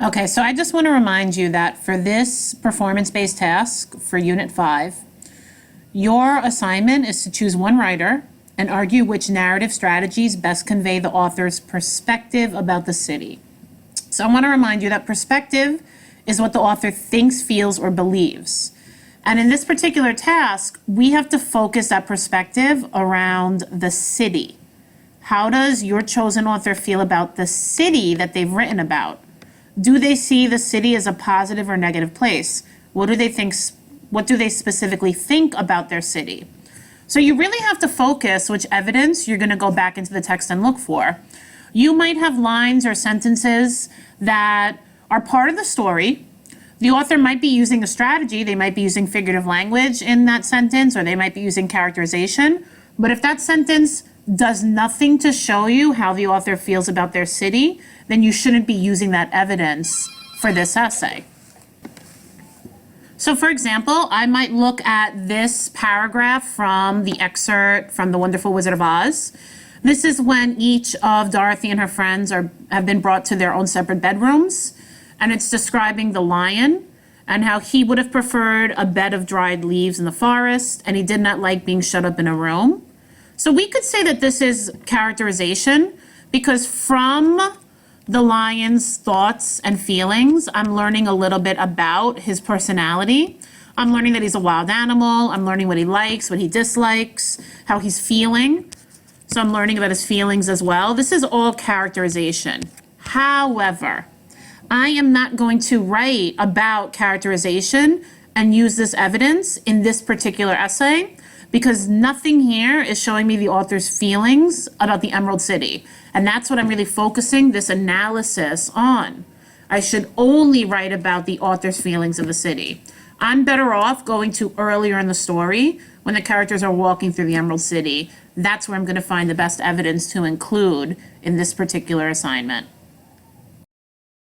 Okay, so I just want to remind you that for this performance-based task for Unit 5, your assignment is to choose one writer and argue which narrative strategies best convey the author's perspective about the city. So I want to remind you that perspective is what the author thinks, feels, or believes. And in this particular task, we have to focus that perspective around the city. How does your chosen author feel about the city that they've written about? Do they see the city as a positive or negative place? What do they think? What do they specifically think about their city? So you really have to focus which evidence you're going to go back into the text and look for. You might have lines or sentences that are part of the story. The author might be using a strategy. They might be using figurative language in that sentence, or they might be using characterization. But if that sentence does nothing to show you how the author feels about their city, then you shouldn't be using that evidence for this essay. So for example, I might look at this paragraph from the excerpt from The Wonderful Wizard of Oz. This is when each of Dorothy and her friends have been brought to their own separate bedrooms, and it's describing the lion and how he would have preferred a bed of dried leaves in the forest, and he did not like being shut up in a room. So we could say that this is characterization, because from the lion's thoughts and feelings, I'm learning a little bit about his personality. I'm learning that he's a wild animal. I'm learning what he likes, what he dislikes, how he's feeling. So I'm learning about his feelings as well. This is all characterization. However, I am not going to write about characterization and use this evidence in this particular essay, because nothing here is showing me the author's feelings about the Emerald City. And that's what I'm really focusing this analysis on. I should only write about the author's feelings of the city. I'm better off going to earlier in the story when the characters are walking through the Emerald City. That's where I'm going to find the best evidence to include in this particular assignment.